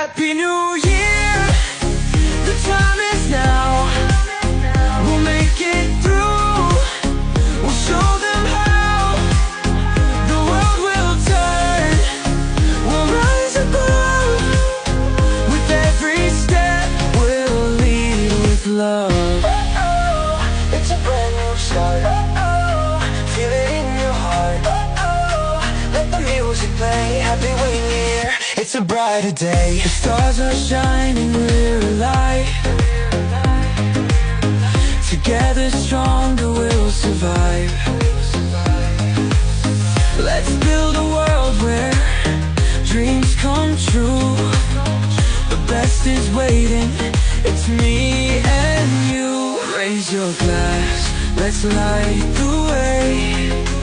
Happy New Year, the time is now. We'll make it through, we'll show them how. The world will turn, we'll rise above. With every step, we'll lead with love. It's a brand new start. Feel it in your heart. Let the music play. Happy New Year, it's a brighter day. The stars are shining, we're alive. Together stronger we'll survive. Let's build a world where dreams come true. The best is waiting, it's me and you. Raise your glass, let's light the way.